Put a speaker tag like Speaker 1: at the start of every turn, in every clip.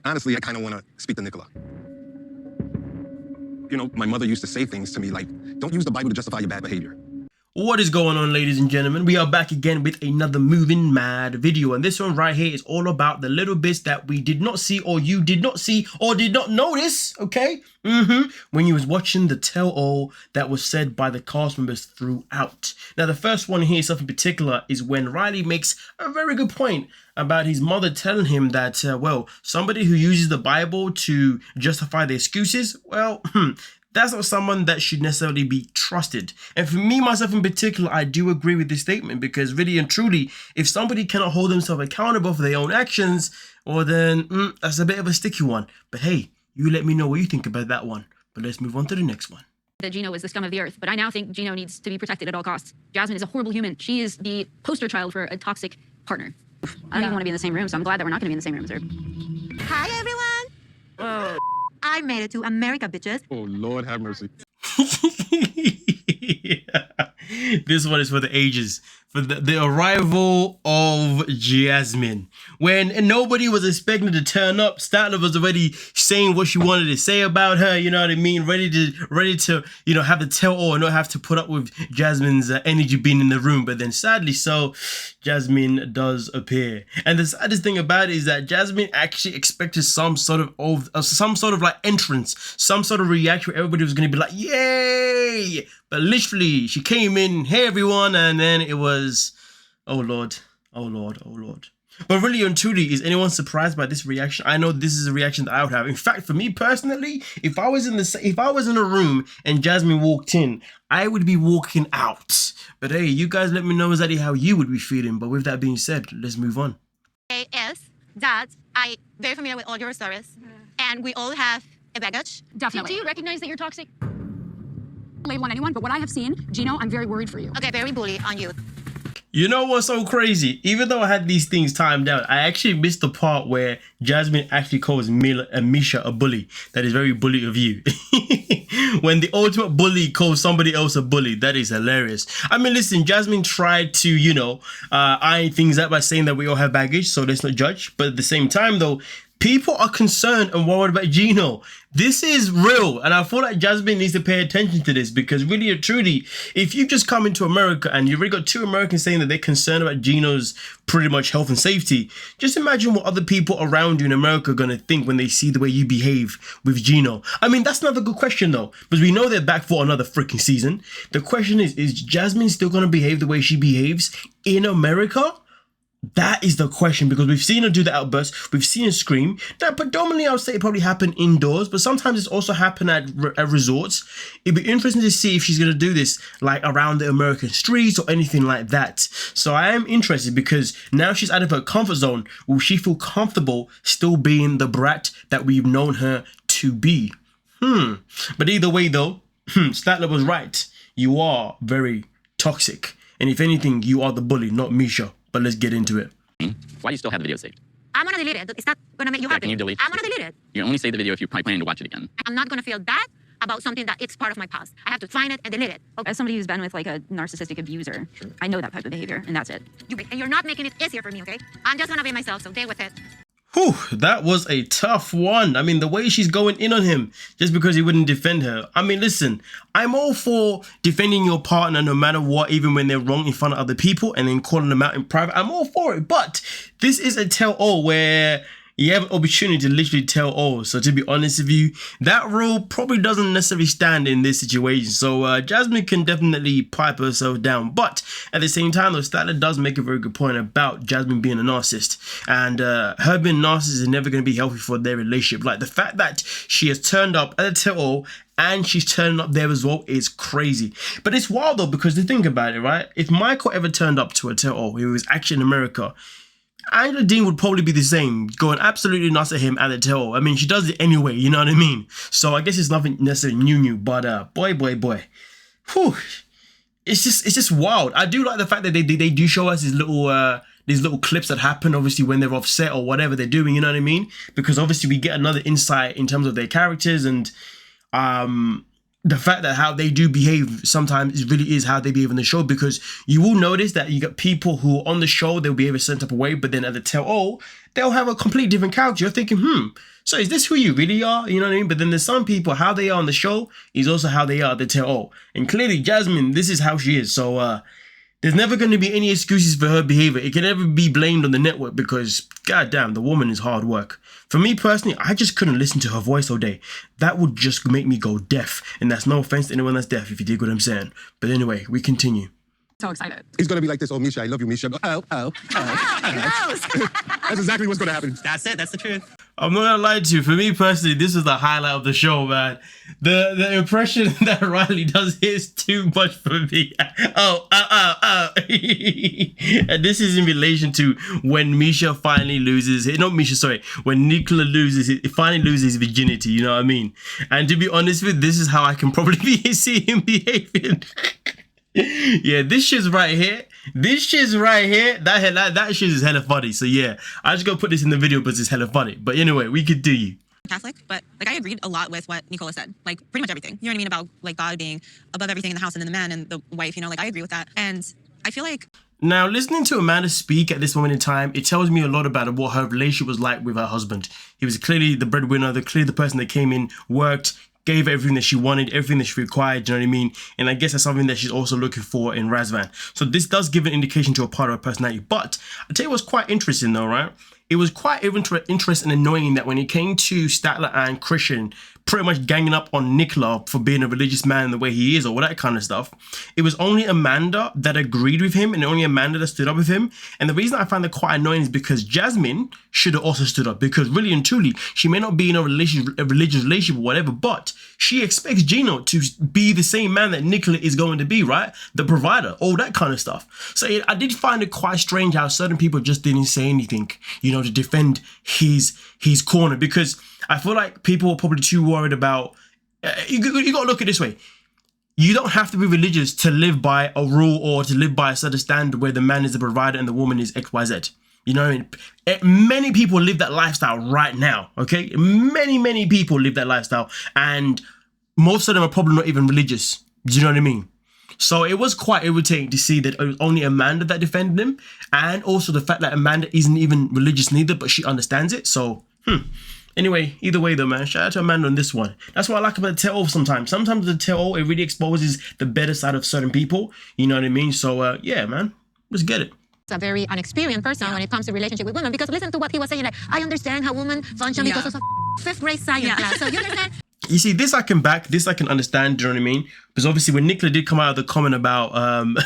Speaker 1: Honestly, I kind of want to speak to Nicola. You know, my mother used to say things to me like, don't use the Bible to justify your bad behavior.
Speaker 2: What is going on, ladies and gentlemen? We are back again with another Moving Mad video, and this one right here is all about the little bits that we did not see, or you did not see, or did not notice, okay? When you was watching the tell-all that was said by the cast members throughout. Now, the first one here, stuff in particular, is when Riley makes a very good point about his mother telling him that, well, somebody who uses the Bible to justify their excuses, well, that's not someone that should necessarily be trusted. And for me, myself in particular, I do agree with this statement, because really and truly, if somebody cannot hold themselves accountable for their own actions, well then, that's a bit of a sticky one. But hey, you let me know what you think about that one. But let's move on to the next one.
Speaker 3: That Gino is the scum of the earth, but I now think Gino needs to be protected at all costs. Jasmine is a horrible human. She is the poster child for a toxic partner. I don't even want to be in the same room, so I'm glad that we're not going to be in the same room as her.
Speaker 4: Hi, everyone.
Speaker 3: Oh.
Speaker 4: I made it to America, bitches.
Speaker 1: Oh, Lord have mercy.
Speaker 2: This one is for the ages. For the arrival of Jasmine. When nobody was expecting to turn up, Statler was already saying what she wanted to say about her, you know what I mean? Ready to, you know, have the tell-all and not have to put up with Jasmine's energy being in the room. But then sadly so, Jasmine does appear. And the saddest thing about it is that Jasmine actually expected some sort of like entrance, some sort of reaction where everybody was going to be like, yay! But literally, she came in, hey everyone, and then it was, oh Lord, oh Lord, oh Lord. But really and truly, is anyone surprised by this reaction? I know this is a reaction that I would have. In fact, for me personally, if I was in a room and Jasmine walked in, I would be walking out. But hey, you guys let me know exactly how you would be feeling. But with that being said, let's move on.
Speaker 4: Is that I'm very familiar with all your stories, and we all have a baggage.
Speaker 3: Definitely. Do you recognize that you're toxic? Label on anyone, but what I have seen, Gino, I'm very worried for you.
Speaker 4: Okay, very bully on you.
Speaker 2: You know what's so crazy? Even though I had these things timed out, I actually missed the part where Jasmine actually calls Misha a bully. That is very bully of you. When the ultimate bully calls somebody else a bully, that is hilarious. I mean, listen, Jasmine tried to, you know, iron things out by saying that we all have baggage, so let's not judge. But at the same time, though, people are concerned and worried about Gino. This is real, and I feel like Jasmine needs to pay attention to this, because really and truly, if you just come into America and you've already got two Americans saying that they're concerned about Gino's pretty much health and safety, just imagine what other people around you in America are going to think when they see the way you behave with Gino. I mean, that's another good question though, because we know they're back for another freaking season. The question is Jasmine still going to behave the way she behaves in America? That is the question, because we've seen her do the outburst, we've seen her scream. Now, predominantly, I would say it probably happened indoors, but sometimes it's also happened at resorts. It'd be interesting to see if she's going to do this, like, around the American streets or anything like that. So I am interested, because now she's out of her comfort zone. Will she feel comfortable still being the brat that we've known her to be? But either way, though, Statler was right. You are very toxic. And if anything, you are the bully, not Misha. But let's get into it.
Speaker 5: Why do you still have the video saved?
Speaker 4: I'm gonna delete it. It's not gonna make you happy.
Speaker 5: Can you delete?
Speaker 4: I'm gonna delete it.
Speaker 5: You only save the video if you're probably planning to watch it again.
Speaker 4: I'm not gonna feel bad about something that it's part of my past. I have to find it and delete it. Okay.
Speaker 3: As somebody who's been with like a narcissistic abuser, I know that type of behavior, and that's it.
Speaker 4: And you're not making it easier for me, okay? I'm just gonna be myself, so deal with it.
Speaker 2: Whew, that was a tough one. I mean, the way she's going in on him just because he wouldn't defend her. I mean, listen, I'm all for defending your partner no matter what, even when they're wrong in front of other people, and then calling them out in private. I'm all for it. But this is a tell-all where you have an opportunity to literally tell all. So to be honest with you, that rule probably doesn't necessarily stand in this situation. So Jasmine can definitely pipe herself down. But at the same time, though, Statler does make a very good point about Jasmine being a narcissist. And her being a narcissist is never going to be healthy for their relationship. Like, the fact that she has turned up at a tell-all and she's turning up there as well is crazy. But it's wild, though, because to think about it, right? If Michael ever turned up to a tell-all, he was actually in America, Angela Dean would probably be the same, going absolutely nuts at him at the tell. I mean, she does it anyway, you know what I mean? So I guess it's nothing necessarily new, but boy. Whew. It's just wild. I do like the fact that they do show us these little clips that happen, obviously, when they're offset or whatever they're doing, you know what I mean? Because obviously we get another insight in terms of their characters, and the fact that how they do behave sometimes really is how they behave on the show, because you will notice that you got people who on the show, they'll behave a certain type of way, but then at the tell-all, they'll have a completely different character. You're thinking, so is this who you really are? You know what I mean? But then there's some people, how they are on the show is also how they are at the tell-all. And clearly Jasmine, this is how she is. So there's never going to be any excuses for her behavior. It can never be blamed on the network because, goddamn, the woman is hard work. For me personally, I just couldn't listen to her voice all day. That would just make me go deaf. And that's no offense to anyone that's deaf, if you dig what I'm saying. But anyway, we continue.
Speaker 3: So excited.
Speaker 1: He's going to be like this. Oh, Misha, I love you, Misha. Oh. That's exactly what's going to happen.
Speaker 6: That's it. That's the truth.
Speaker 2: I'm not gonna lie to you. For me personally, this is the highlight of the show, man. The impression that Riley does is too much for me. Oh. And this is in relation to when Misha finally loses. When Nicola finally loses his virginity. You know what I mean? And to be honest with you, this is how I can probably see him behaving. Yeah, this shit's right here. That shit is hella funny. So yeah, I just gotta put this in the video because it's hella funny. But anyway, we could do you.
Speaker 7: Catholic, but like I agreed a lot with what Nicola said, like pretty much everything. You know what I mean about like God being above everything in the house and then the man and the wife. You know, like I agree with that, and I feel like.
Speaker 2: Now, listening to Amanda speak at this moment in time, it tells me a lot about what her relationship was like with her husband. He was clearly the breadwinner, clearly the person that came in, worked, gave her everything that she wanted, everything that she required, you know what I mean? And I guess that's something that she's also looking for in Razvan. So this does give an indication to a part of her personality. But I'll tell you what's quite interesting though, right? It was quite interesting and annoying that when it came to Statler and Christian pretty much ganging up on Nicola for being a religious man the way he is or all that kind of stuff, it was only Amanda that agreed with him and only Amanda that stood up with him. And the reason I find that quite annoying is because Jasmine should have also stood up, because really and truly, she may not be in a religious relationship or whatever, but she expects Gino to be the same man that Nicola is going to be, right? The provider, all that kind of stuff. So I did find it quite strange how certain people just didn't say anything, you know, to defend his corner, because I feel like people were probably too worried about, you got to look at it this way. You don't have to be religious to live by a rule or to live by a certain standard where the man is the provider and the woman is XYZ. You know what I mean? Many people live that lifestyle right now, okay? Many people live that lifestyle, and most of them are probably not even religious. Do you know what I mean? So it was quite irritating to see that it was only Amanda that defended him, and also the fact that Amanda isn't even religious neither, but she understands it. So, Anyway, either way though, man, shout out to Amanda on this one. That's what I like about the tell-all sometimes. Sometimes the tell-all, it really exposes the better side of certain people. You know what I mean? So, yeah, man, let's get it.
Speaker 4: A very unexperienced person when it comes to relationship with women, because listen to what he was saying, like, I understand how women function because of a fifth grade science class. So you understand?
Speaker 2: You see, this I can back, this I can understand, do you know what I mean? Because obviously when Nicola did come out of the comment about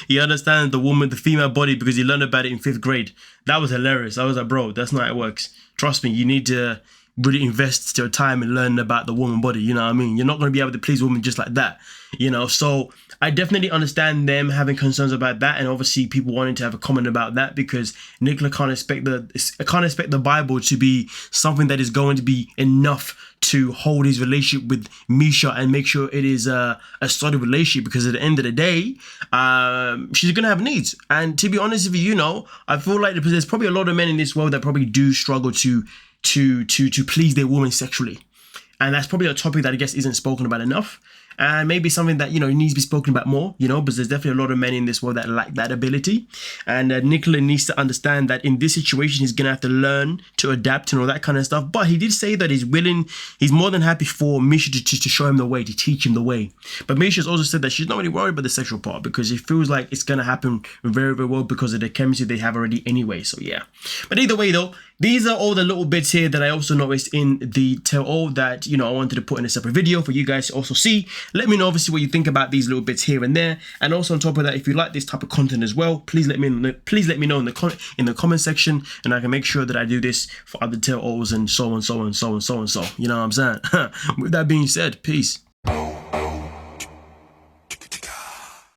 Speaker 2: he understands the female body because he learned about it in 5th grade. That was hilarious. I was like, bro, that's not how it works. Trust me, you need to really invest your time and learn about the woman body, you know what I mean? You're not going to be able to please women just like that, you know? So I definitely understand them having concerns about that, and obviously people wanting to have a comment about that, because Nicola can't expect the Bible to be something that is going to be enough to hold his relationship with Misha and make sure it is a solid relationship, because at the end of the day, she's gonna have needs. And to be honest with you, you know, I feel like there's probably a lot of men in this world that probably do struggle to please their woman sexually, and that's probably a topic that I guess isn't spoken about enough, and maybe something that, you know, needs to be spoken about more, you know, because there's definitely a lot of men in this world that lack that ability. And Nicola needs to understand that in this situation, he's going to have to learn to adapt and all that kind of stuff. But he did say that he's more than happy for Misha to show him the way, to teach him the way. But Misha's also said that she's not really worried about the sexual part, because it feels like it's going to happen very, very well because of the chemistry they have already anyway. So yeah. But either way though, these are all the little bits here that I also noticed in the tell-all that, you know, I wanted to put in a separate video for you guys to also see. Let me know obviously what you think about these little bits here and there. And also on top of that, if you like this type of content as well, please let me know in the comment section, and I can make sure that I do this for other tell-alls and so on. You know what I'm saying? With that being said, peace.